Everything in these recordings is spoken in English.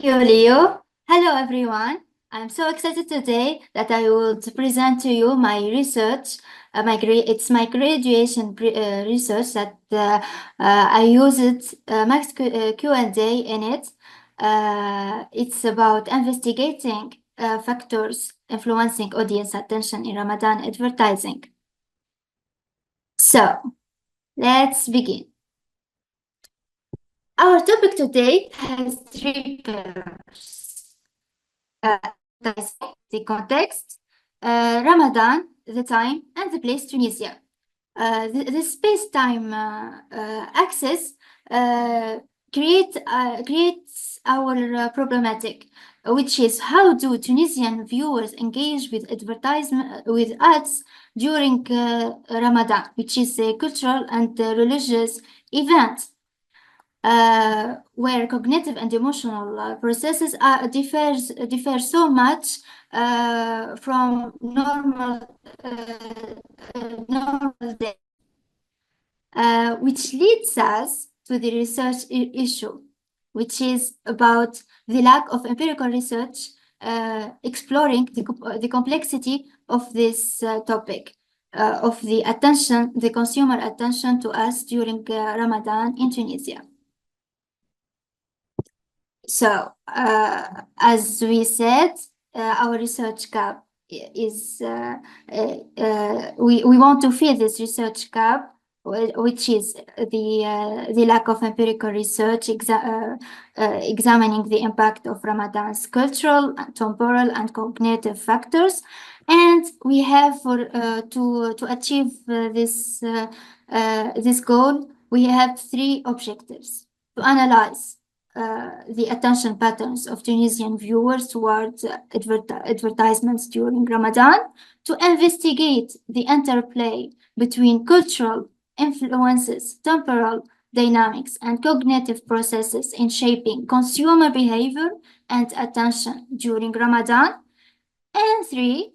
you, Leo. Hello, everyone. I'm so excited today that I will present to you my research. It's my graduation research that I used MAXQDA in it. It's about investigating factors influencing audience attention in Ramadan advertising. So, let's begin. Our topic today has three pillars. The context, Ramadan, the time, and the place, Tunisia. The space-time axis uh, creates our problematic, which is how do Tunisian viewers engage with advertisement with ads during Ramadan, which is a cultural and religious event where cognitive and emotional processes differ so much from normal day, which leads us to the research issue, which is about the lack of empirical research exploring the complexity of this topic. Of the consumer attention to us during Ramadan in Tunisia. So, as we said, our research gap is, we want to fill this research gap, which is the lack of empirical research examining the impact of Ramadan's cultural, temporal, and cognitive factors. And we have to achieve this goal, we have three objectives: to analyze the attention patterns of Tunisian viewers towards advertisements during Ramadan, to investigate the interplay between cultural influences, temporal dynamics, and cognitive processes in shaping consumer behavior and attention during Ramadan, and three,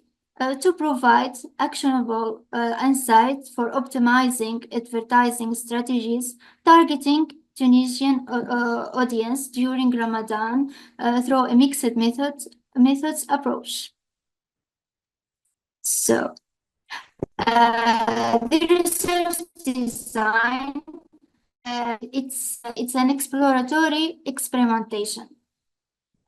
to provide actionable insights for optimizing advertising strategies targeting Tunisian audience during Ramadan through a mixed methods approach. So, the research design, it's an exploratory experimentation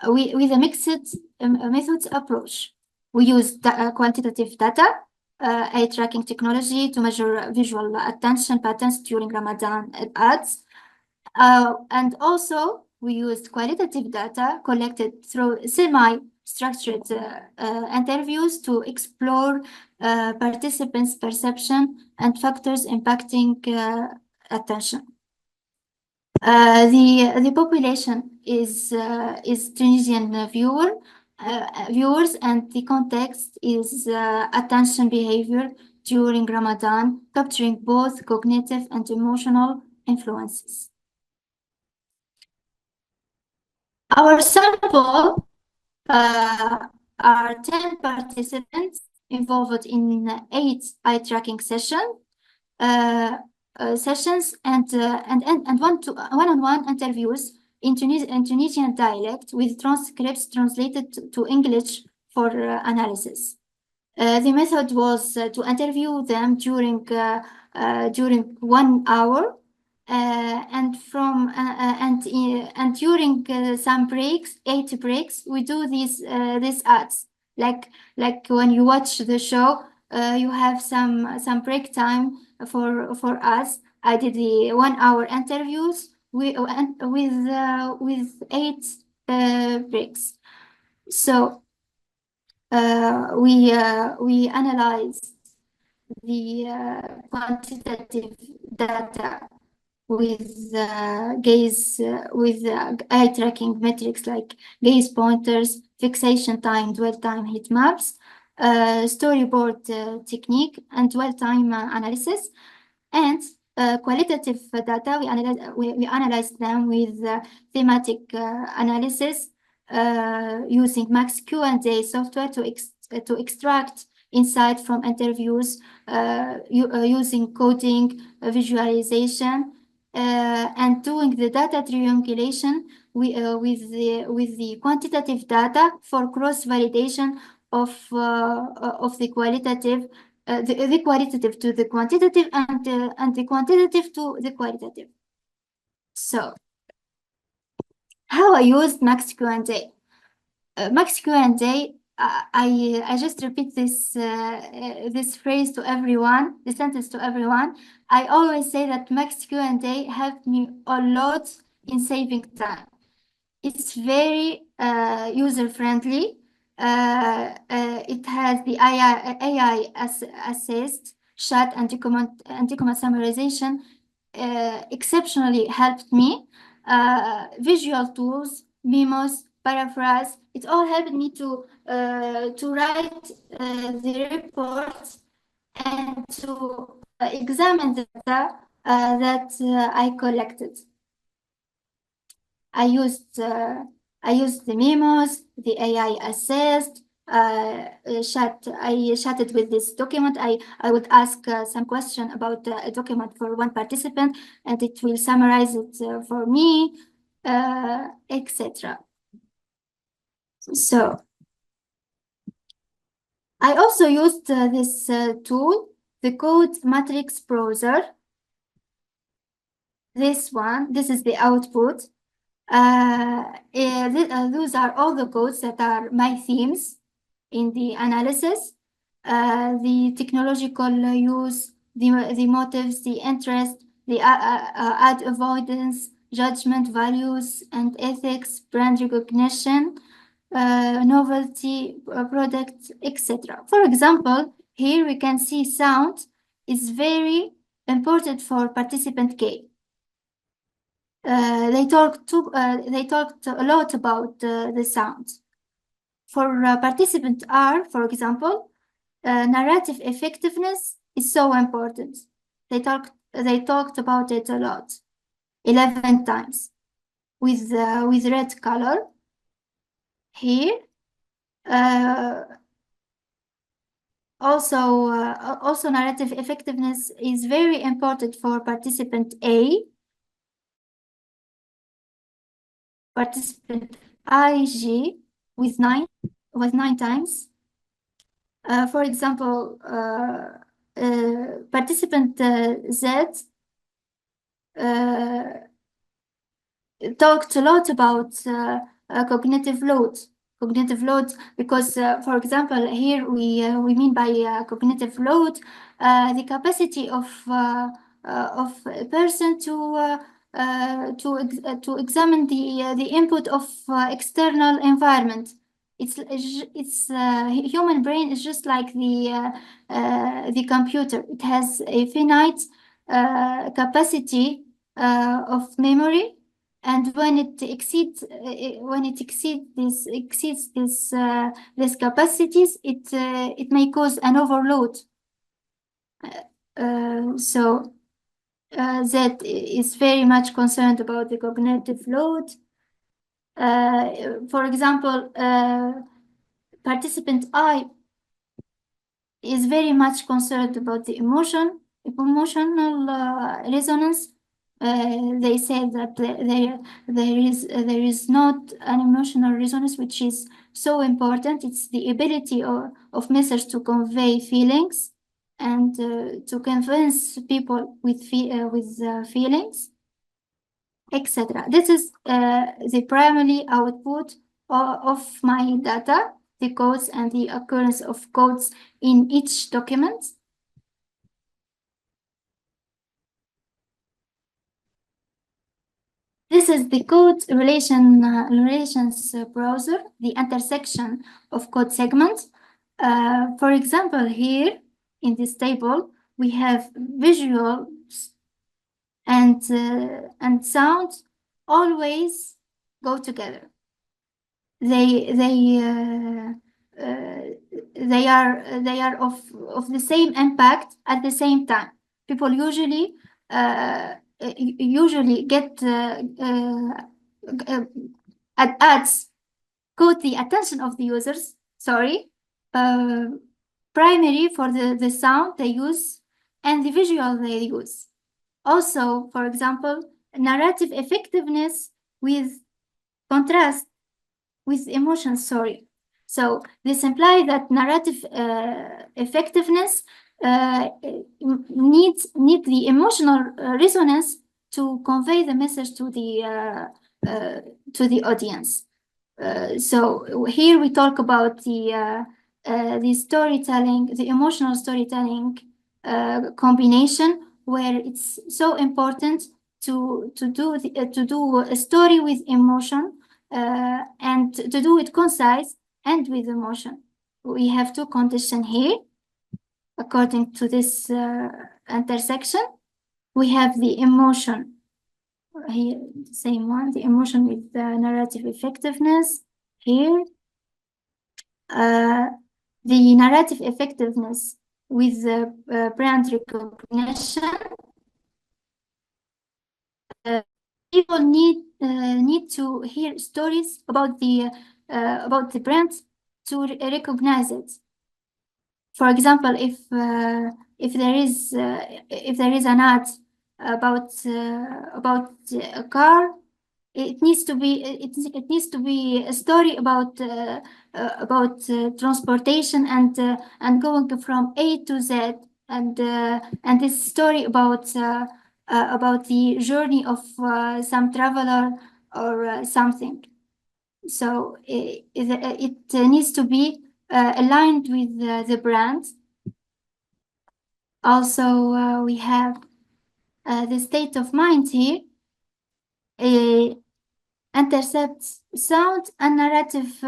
with a mixed methods approach. We use quantitative data, eye tracking technology to measure visual attention patterns during Ramadan ads. And also, we used qualitative data collected through semi-structured interviews to explore participants' perception and factors impacting attention. The population is Tunisian viewers, and the context is attention behavior during Ramadan, capturing both cognitive and emotional influences. Our sample are 10 participants involved in 8 eye tracking sessions and one-on-one interviews in Tunisian dialect with transcripts translated to English for analysis. The method was to interview them during 1 hour, and during some breaks, 8 breaks, we do these ads. Like when you watch the show, you have some break time for us. I did the 1 hour interviews with 8 breaks. So we analyzed the quantitative data with eye tracking metrics like gaze pointers, fixation time, dwell time, heat maps, storyboard technique, and dwell time analysis. And qualitative data, we analyzed them with thematic analysis using MAXQDA software to extract insight from interviews using coding, visualization, and doing the data triangulation with the quantitative data for cross-validation of the qualitative, the qualitative to the quantitative, and the quantitative to the qualitative. So, how I used MAXQDA. MAXQDA, I just repeat this phrase to everyone, the sentence to everyone. I always say that MAXQDA helped me a lot in saving time. It's very user-friendly. It has the AI assist, chat, anti-comment summarization. Exceptionally helped me. Visual tools, memos, paraphrase. It all helped me to write the reports and to examine the data that I collected. I used the memos, the AI assist, chat. I chatted with this document. I would ask some question about a document for one participant, and it will summarize it for me, etc. So I also used this tool, the code matrix browser. This is the output. Those are all the codes that are my themes in the analysis. The technological use, the motives, the interest, the ad avoidance, judgment, values, and ethics, brand recognition, novelty, product, etc. For example, here we can see sound is very important for participant K. They talked a lot about the sound. For participant R, for example, narrative effectiveness is so important. They talked about it a lot, 11 times, with red color here. Also narrative effectiveness is very important for participant A. Participant IG with 9 times. For example, participant Z talked a lot about cognitive load. Because, for example, here we mean by cognitive load the capacity of a person to examine the input of external environment. Human brain is just like the computer. It has a finite capacity of memory, and when it exceeds these capacities, it may cause an overload. So Z is very much concerned about the cognitive load. For example, participant I is very much concerned about the emotional resonance. They say that there is not an emotional resonance, which is so important. It's the ability of message to convey feelings and to convince people with feelings, etc. This is the primary output of my data, the codes and the occurrence of codes in each document. This is the code relations browser, the intersection of code segments. For example, here in this table, we have visuals and sound always go together. They are of the same impact at the same time. People usually get ads caught the attention of the users. Sorry, primary for the sound they use and the visual they use. Also, for example, narrative effectiveness with contrast with emotion story. So this implies that narrative effectiveness needs the emotional resonance to convey the message to the audience. So here we talk about the storytelling, the emotional storytelling combination, where it's so important to do a story with emotion and to do it concise and with emotion. We have two conditions here. According to this intersection, we have the emotion here, the same one, the emotion with the narrative effectiveness here. The narrative effectiveness with the brand recognition. People need to hear stories about the brand to recognize it. For example, if there is an ad about a car, it needs to be a story about transportation and going from A to Z, and this story about the journey of some traveler or something. So it needs to be aligned with the brand. Also, we have the state of mind here. Intercepts sound and narrative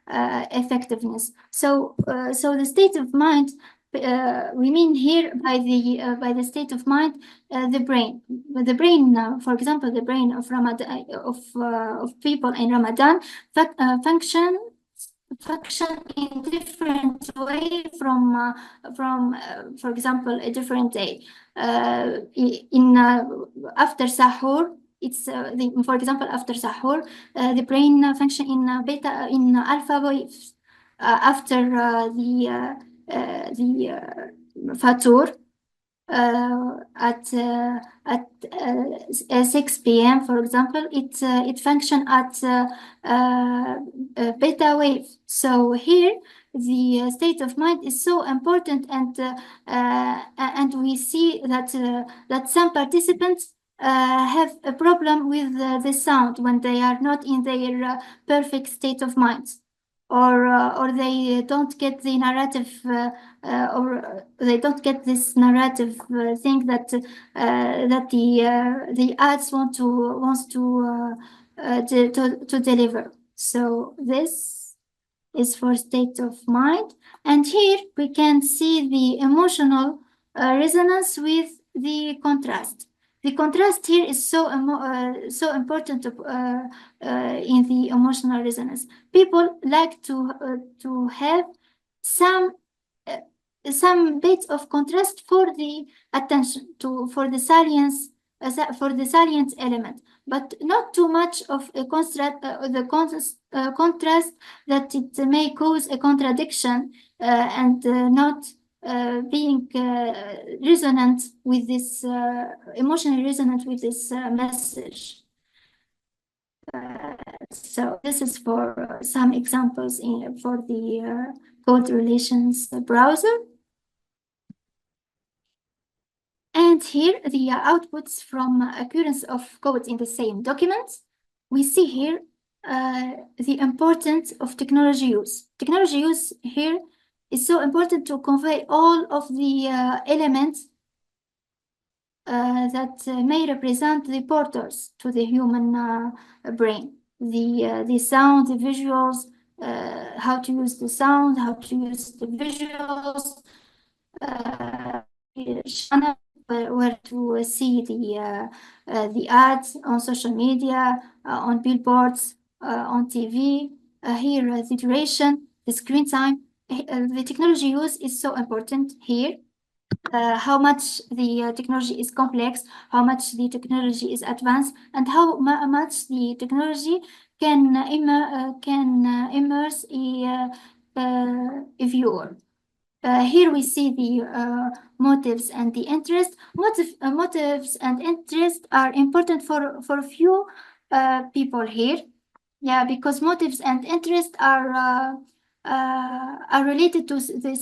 effectiveness. So the state of mind, we mean here by the state of mind, the brain. The brain, for example, the brain of Ramadan of people in Ramadan function in different way from for example, a different day. After sahur, it's for example, after sahur, the brain function in beta in alpha waves. After the fatur, at 6 p.m., for example, it function at beta wave. So here, the state of mind is so important, and we see that some participants have a problem with the sound when they are not in their perfect state of mind, or they don't get the narrative, or they don't get this narrative thing that the ads wants to deliver. So this is for state of mind, and here we can see the emotional resonance with the contrast. The contrast here is so important in the emotional resonance. People like to have some bits of contrast for the attention, for the salience, for the salient element, but not too much of a contrast that it may cause a contradiction and not being resonant with this emotionally resonant with this message. So this is for some examples for the code relations browser. And here the outputs from occurrence of codes in the same document. We see here the importance of technology use. Technology use here is so important to convey all of the elements that may represent the porters to the human brain. The sound, the visuals, how to use the sound, how to use the visuals, channel where to see the ads on social media, on billboards, on TV. Here, the duration, the screen time. The technology use is so important here. How much the technology is complex, how much the technology is advanced, and how much the technology can immerse a viewer. Here we see the motives and the interest. Motives and interest are important for few people here. Yeah, because motives and interest are related to the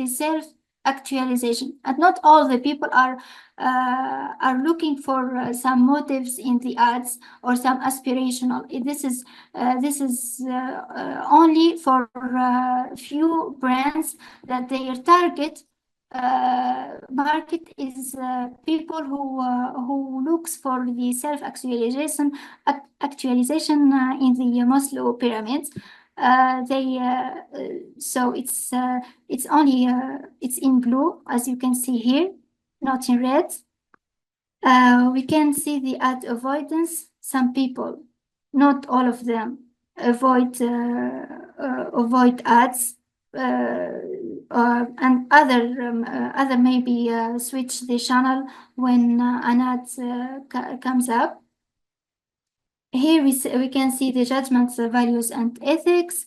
self-actualization, and not all the people are looking for some motives in the ads or some aspirational. This is only for few brands that their target market is people who looks for the self-actualization in the Maslow pyramids. So it's only it's in blue, as you can see here, not in red. We can see the ad avoidance. Some people, not all of them, avoid ads, and other maybe switch the channel when an ad comes up. Here we can see the judgments, values, and ethics.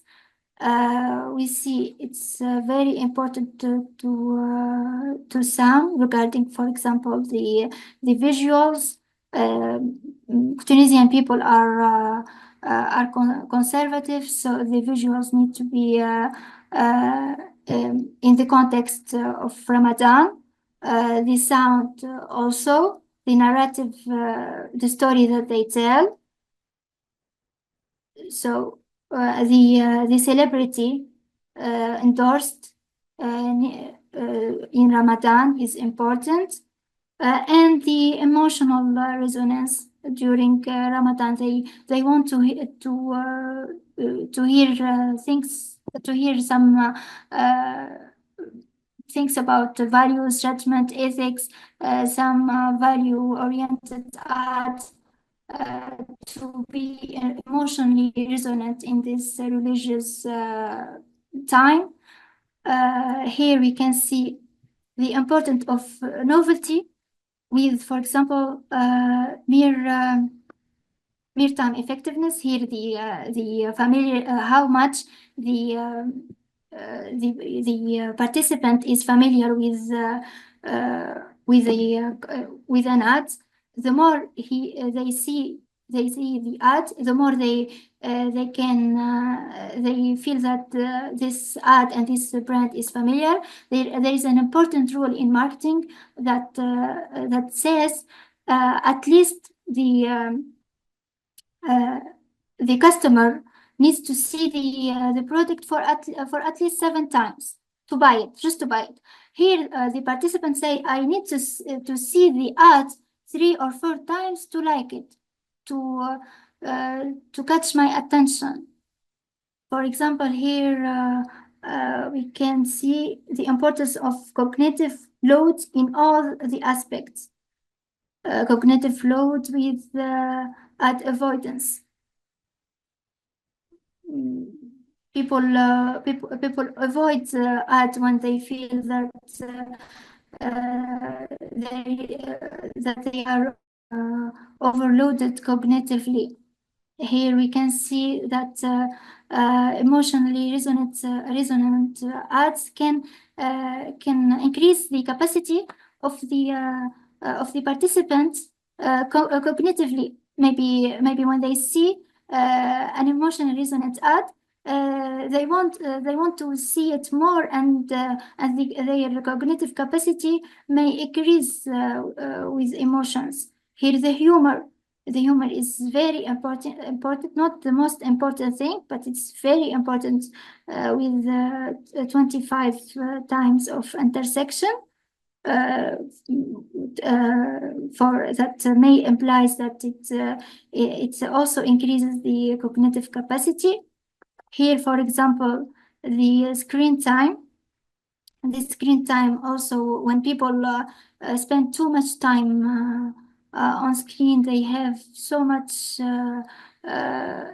We see it's very important to some regarding, for example, the visuals. Tunisian people are conservative, so the visuals need to be in the context of Ramadan. The sound also, the narrative, the story that they tell. So the celebrity endorsed in Ramadan is important, and the emotional resonance during Ramadan. They want to hear things, to hear some things about values, judgment, ethics, some value-oriented ads. To be emotionally resonant in this religious time. Here we can see the importance of novelty with, for example, mere time effectiveness. Here the familiar, how much the participant is familiar with an ad. The more they see the ad, the more they feel that this ad and this brand is familiar. There is an important rule in marketing that says at least the customer needs to see the product for at least 7 times to buy it, just to buy it. Here, the participants say, I need to see the ad 3 or 4 times to like it, to catch my attention. For example, here we can see the importance of cognitive load in all the aspects. Cognitive load with ad avoidance. People avoid ads when they feel that they are overloaded cognitively. Here we can see that emotionally resonant ads can increase the capacity of the participants cognitively. Maybe when they see an emotionally resonant ad, they want to see it more, and their cognitive capacity may increase with emotions. Here, the humor is very important, not the most important thing, but it's very important with 25 times of intersection. For that may implies that it also increases the cognitive capacity. Here, for example, the screen time. This screen time also, when people spend too much time on screen, they have so much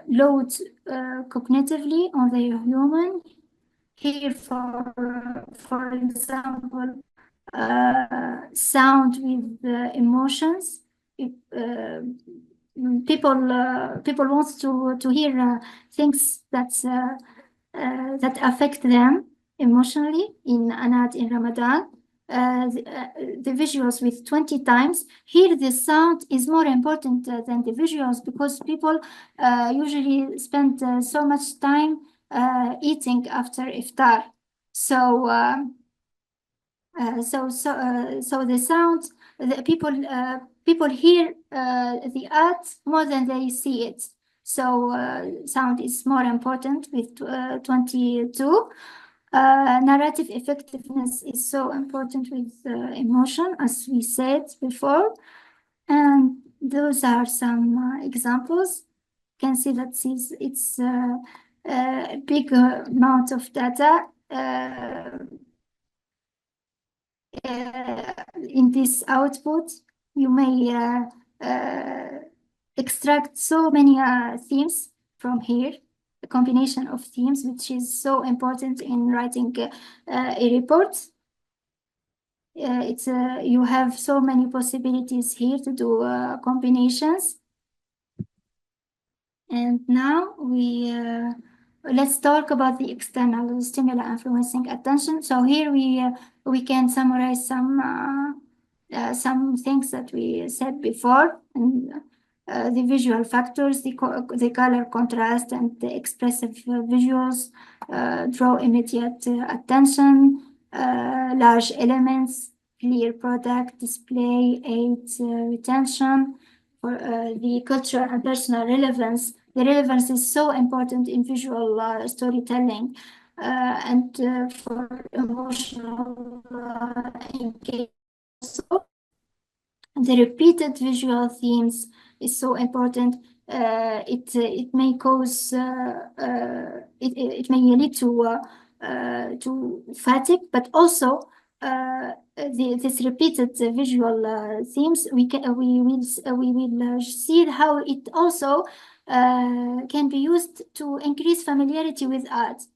load cognitively on their human. Here, for example, sound with emotions. People want to hear things that affect them emotionally in an ad in Ramadan. the visuals with 20 times. Here, the sound is more important than the visuals because people usually spend so much time eating after iftar. So the sound, the people hear the ad more than they see it. So sound is more important with 22. Narrative effectiveness is so important with emotion, as we said before. And those are some examples. You can see that it's a big amount of data in this output. You may extract so many themes from here, a combination of themes, which is so important in writing a report. You have so many possibilities here to do combinations. And now let's talk about the external stimuli influencing attention. So here we can summarize some things that we said before, and the visual factors, the color contrast, and the expressive visuals draw immediate attention. Large elements, clear product display, aid retention. For the cultural and personal relevance, the relevance is so important in visual storytelling, and for emotional engagement also. The repeated visual themes is so important. It may cause it may lead to fatigue, but also this repeated visual themes we will see how it also can be used to increase familiarity with art,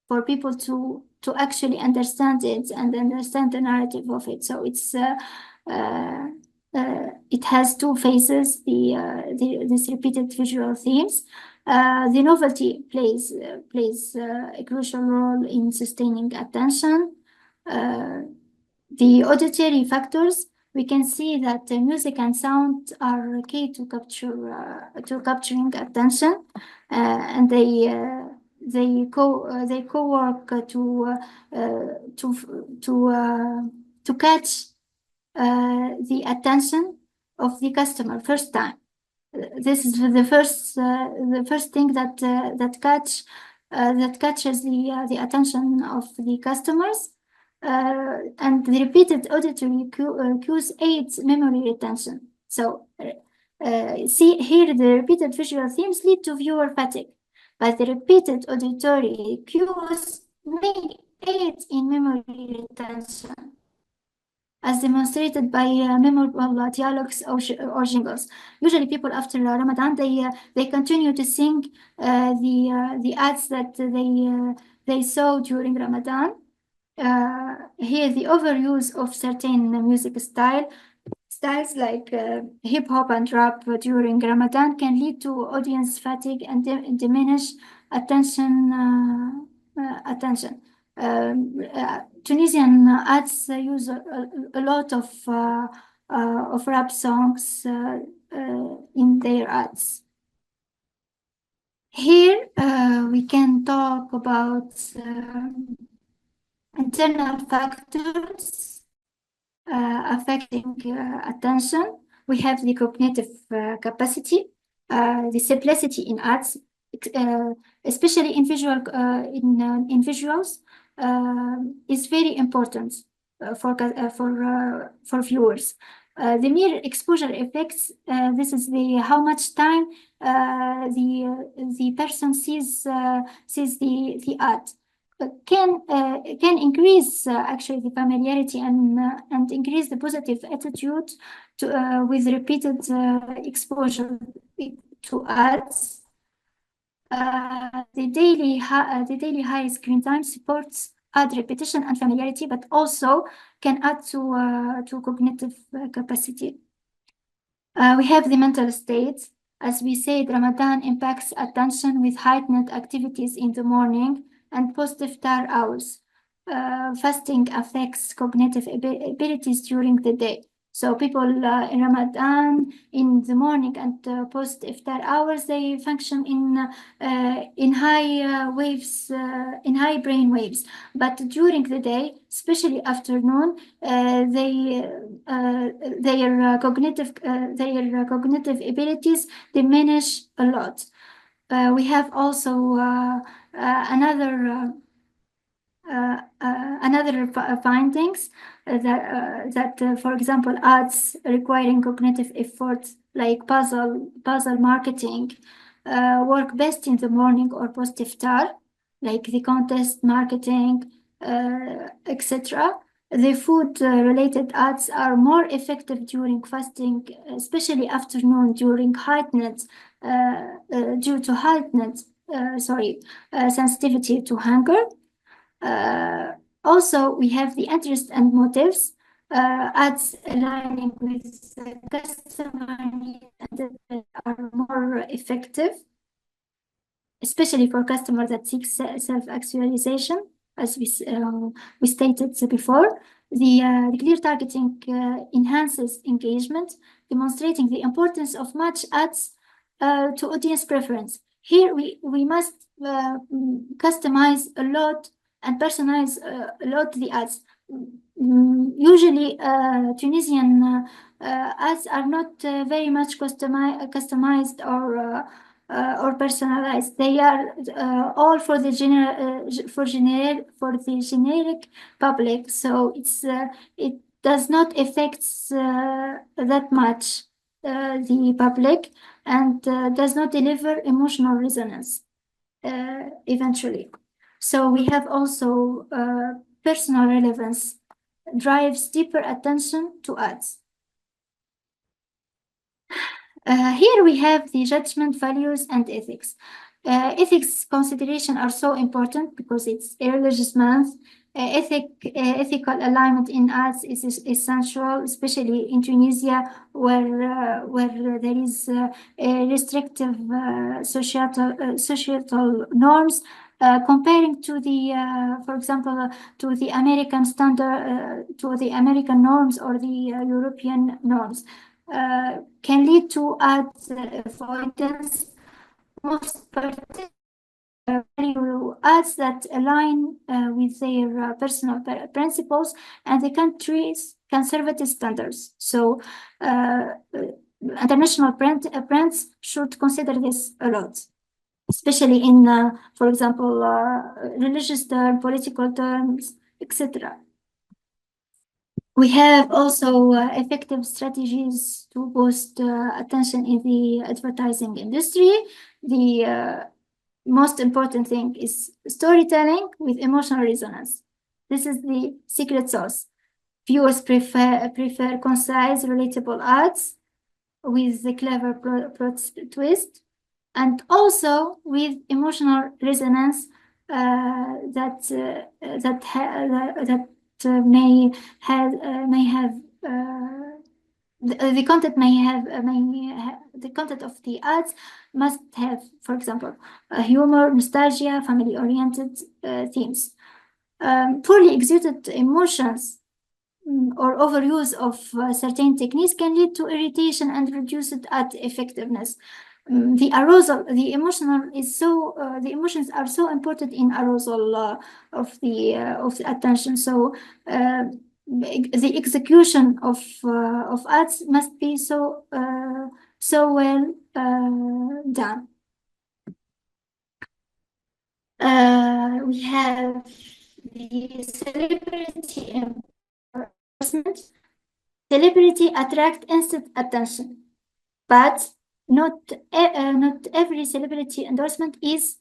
for people to actually understand it and understand the narrative of it. So it has two phases, this repeated visual themes. The novelty plays a crucial role in sustaining attention. The auditory factors, we can see that music and sound are key to capturing attention, and they co-work to catch the attention of the customer first time. This is the first thing that catches the attention of the customers, and the repeated auditory cues aids memory retention. So see here, the repeated visual themes lead to viewer fatigue, but the repeated auditory cues may aid in memory retention, as demonstrated by memorable dialogues or jingles. Usually, people after Ramadan they continue to sing the ads that they saw during Ramadan. Here, the overuse of certain music styles like hip hop and rap during Ramadan can lead to audience fatigue and diminish attention. Tunisian ads use a lot of rap songs in their ads. Here we can talk about internal factors affecting attention. We have the cognitive capacity, the simplicity in ads, especially in visuals, is very important for viewers. The mere exposure effects. This is how much time the person sees the ad. Can increase actually the familiarity and increase the positive attitude with repeated exposure to ads. The daily high screen time supports ad repetition and familiarity, but also can add to cognitive capacity. We have the mental state. As we said, Ramadan impacts attention with heightened activities in the morning and post-iftar hours. fasting affects cognitive abilities during the day. So people in Ramadan, in the morning and post iftar hours, they function in high waves, in high brain waves. But during the day, especially afternoon, their cognitive abilities diminish a lot. We have also another findings that for example, ads requiring cognitive efforts like puzzle marketing work best in the morning or post iftar, like the contest marketing, etc. The food related ads are more effective during fasting, especially afternoon during due to heightened sensitivity to hunger. Also, we have the interest and motives, ads aligning with customer needs and are more effective, especially for customers that seek self-actualization, as we stated before. The clear targeting enhances engagement, demonstrating the importance of match ads to audience preference. Here we must customize a lot and personalize a lot the ads. Usually, Tunisian ads are not very much customized or personalized. They are all for the generic public. So it does not affect that much the public and does not deliver emotional resonance eventually. So we have also personal relevance drives deeper attention to ads. Here we have the judgment, values, and ethics. Ethics consideration are so important because it's a religious month. Ethical alignment in ads is essential, especially in Tunisia, where there is restrictive societal norms. Comparing to for example, to the American standard, to the American norms or the European norms. Can lead to ad avoidance, most particularly ads that align with their personal principles and the country's conservative standards. So international brands should consider this a lot, especially in, for example, religious terms, political terms, etc. We have also effective strategies to boost attention in the advertising industry. The most important thing is storytelling with emotional resonance. This is the secret sauce. Viewers prefer concise, relatable ads with the clever twist, and also with emotional resonance that may have the content the content of the ads must have, for example, humor, nostalgia, family-oriented themes. Poorly executed emotions or overuse of certain techniques can lead to irritation and reduced ad effectiveness. The arousal, the emotions are so important in arousal of the attention. So the execution of ads must be so well done. We have the celebrity endorsement. Celebrity attract instant attention, but not every celebrity endorsement is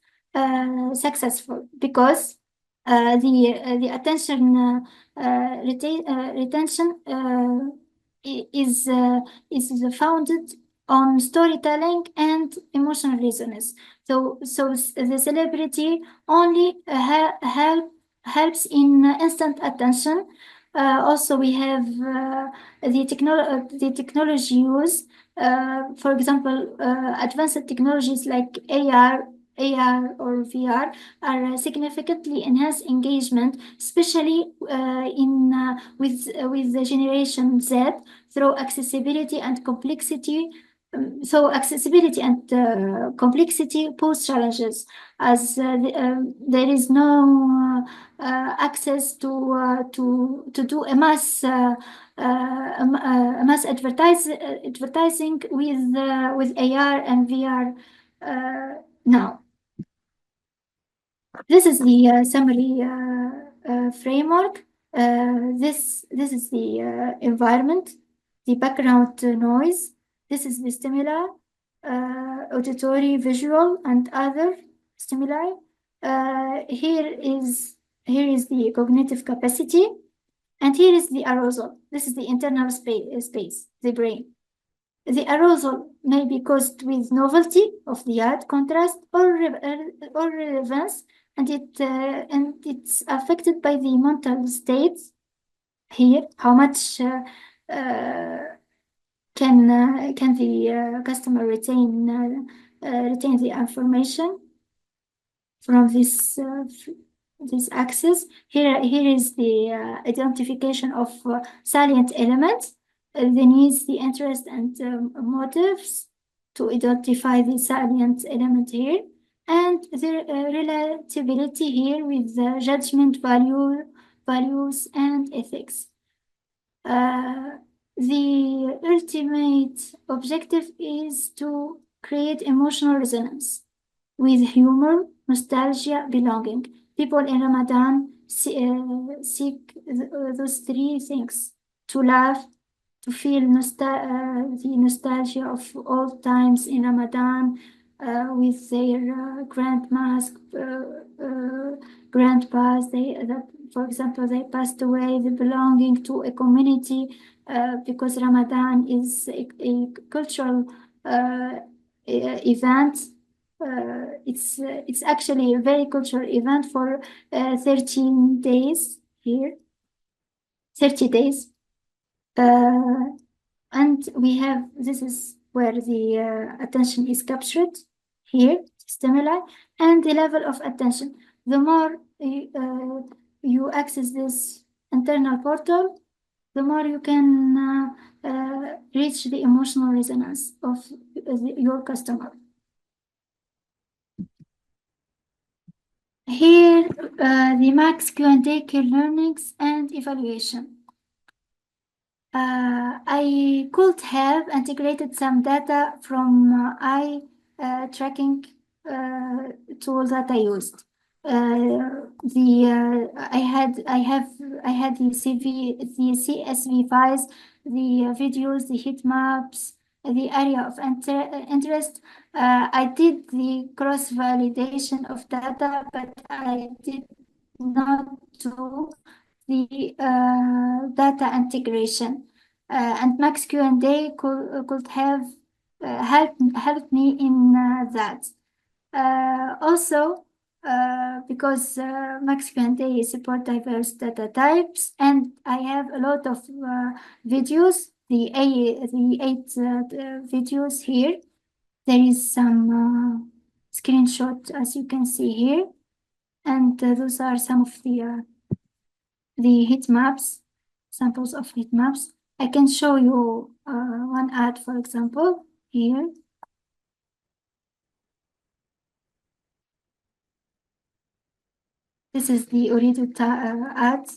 successful because the attention retention is founded on storytelling and emotional resonance. So the celebrity only helps in instant attention. Also, we have the technology use. For example, advanced technologies like AR AR or VR are significantly enhance engagement, especially with the generation Z through accessibility and complexity. So accessibility and complexity pose challenges as there is no access to do a mass advertising with AR and VR now. This is the summary framework. This is the environment, the background noise. This is the stimuli, auditory, visual, and other stimuli. Here is the cognitive capacity, and here is the arousal. This is the internal space, the brain. The arousal may be caused with novelty of the ad, contrast, or relevance, and it's affected by the mental states. Here, how much can the customer retain the information from this access. Here is the identification of salient elements, the needs, the interest, and motives to identify the salient element here, and the relatability here with the judgment values and ethics. The ultimate objective is to create emotional resonance with humor, nostalgia, belonging. People in Ramadan seek those three things: to laugh, to feel the nostalgia of old times in Ramadan with their grandmas, grandpas. For example, they passed away. The belonging to a community because Ramadan is a cultural event. It's actually a very cultural event for 13 days here, 30 days. And we have, this is where the attention is captured here, stimuli, and the level of attention. The more you access this internal portal, the more you can reach the emotional resonance of your customer. Here, the MAXQDA key learnings and evaluation. I could have integrated some data from eye tracking tool that I used. I had the CSV files, the videos, the heat maps, the area of interest. I did the cross validation of data, but I did not do the data integration. And MAXQDA could have helped me in that. Also, because MAXQDA support diverse data types, and I have a lot of videos, the eight videos here. There is some screenshot, as you can see here, and those are some of the heat maps, samples of heat maps. I can show you one ad, for example, here. This is the Uridu ad.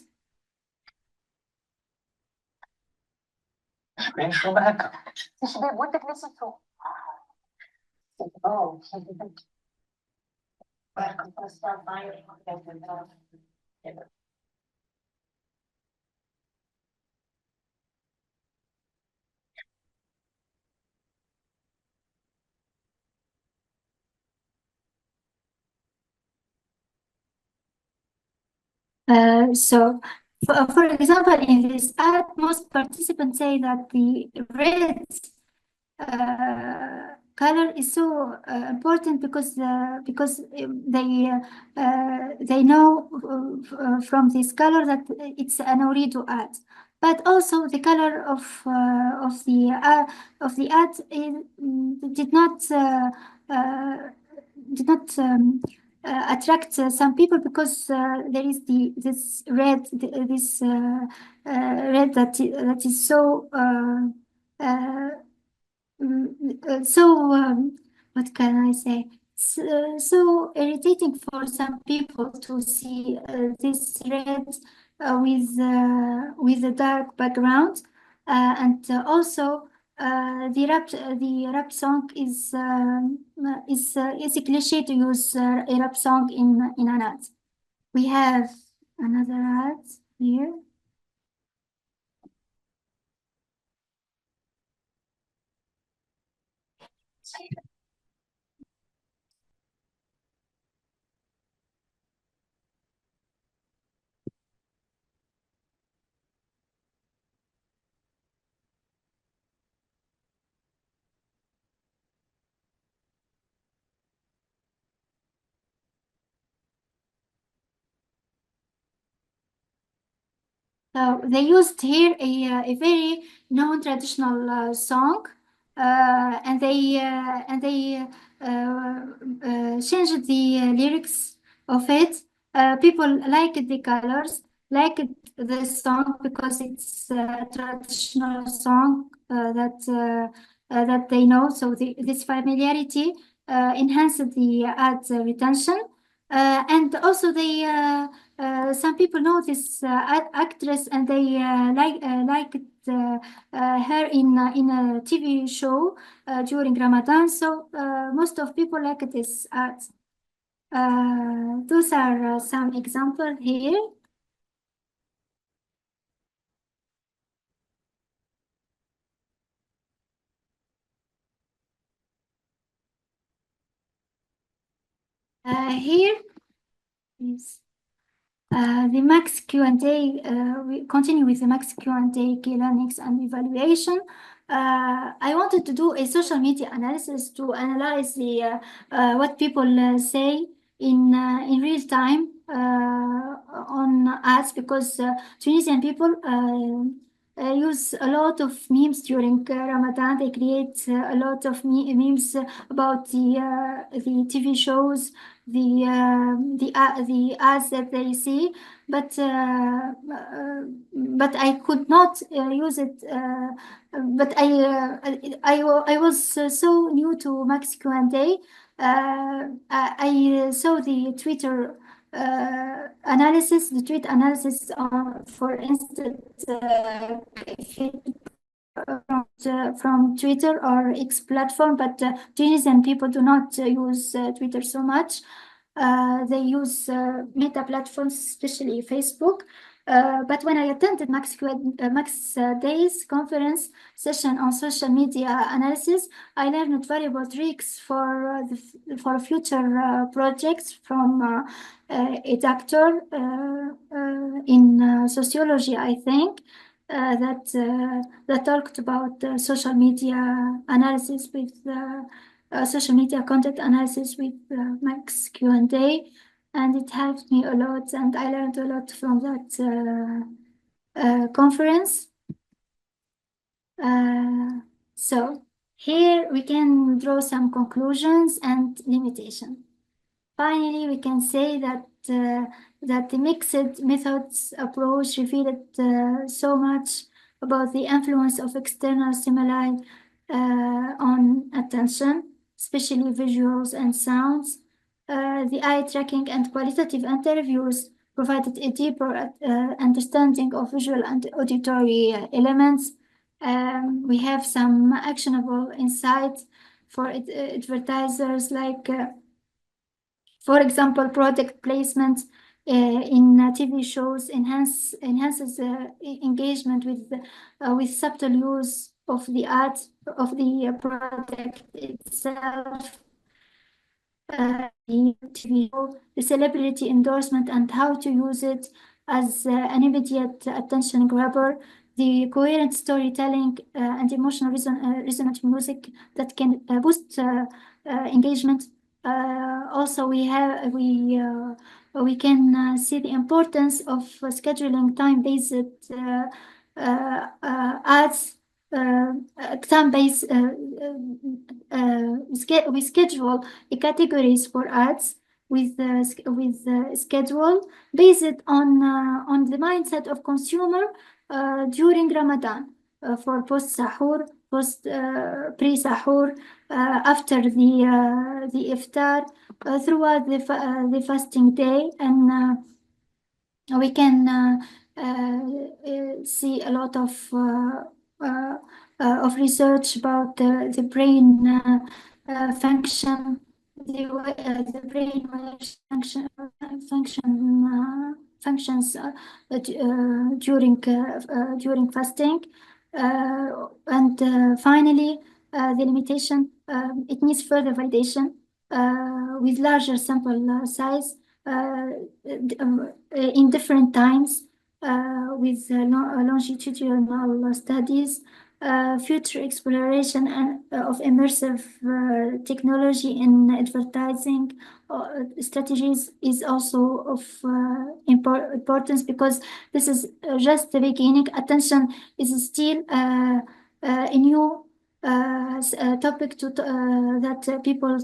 So, for example, in this ad, most participants say that the red color is so important because they know from this color that it's an Uridu ad. But also the color of the ad did not attract some people because there is this red red that is so what can I say? So irritating for some people to see this red with a dark background, and also the rap song is a cliché to use a rap song in an ad. We have another ad here. So they used here a very non-traditional song, and they changed the lyrics of it. People liked the colors, liked the song because it's a traditional song that they know. So this familiarity enhanced the ad retention, and also they. Some people know this actress and they liked her in a TV show during Ramadan. So most of people like this art. Those are some examples here. Here is the max Q&A. We continue with the max Q&A, key learnings and evaluation. I wanted to do a social media analysis to analyze the what people say in real time on ads, because Tunisian people use a lot of memes during Ramadan. They create a lot of memes about the TV shows, the ads that they see, but I could not use it. But I was so new to Max Q&A. I saw the Twitter analysis, the tweet analysis on, for instance, if it from Twitter or X platform, but Tunisian people do not use Twitter so much. They use meta platforms, especially Facebook. But when I attended Max Day's conference session on social media analysis, I learned valuable tricks for future projects from a doctor in sociology, I think, that talked about social media analysis with social media content analysis with Max Q&A, and it helped me a lot, and I learned a lot from that conference. So here we can draw some conclusions and limitations. Finally, we can say that the mixed methods approach revealed so much about the influence of external stimuli on attention, especially visuals and sounds. The eye tracking and qualitative interviews provided a deeper understanding of visual and auditory elements. We have some actionable insights for advertisers, like for example, product placement in TV shows enhances engagement with subtle use of the ad of the product itself. The TV show, the celebrity endorsement, and how to use it as an immediate attention grabber. The coherent storytelling and emotional resonant music that can boost engagement. Also, we can see the importance of scheduling time-based ads, time-based we schedule the categories for ads with schedule based on the mindset of consumer during Ramadan for post sahur, pre sahur, after the iftar, throughout the fasting day, and we can see a lot of research about the brain function, the brain functions during fasting, and finally the limitation. It needs further validation with larger sample size in different times with longitudinal studies. Future exploration of immersive technology in advertising strategies is also of importance, because this is just the beginning. Attention is still a new topic that people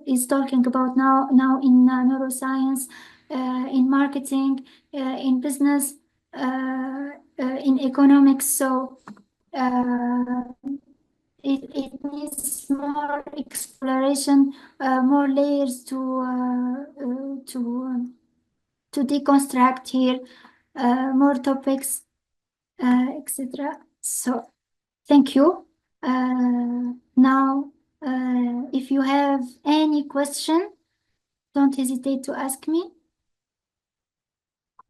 is talking about now in neuroscience, in marketing, in business, in economics. So it needs more exploration, more layers to deconstruct here, more topics, etc. So thank you. Now, if you have any question, don't hesitate to ask me.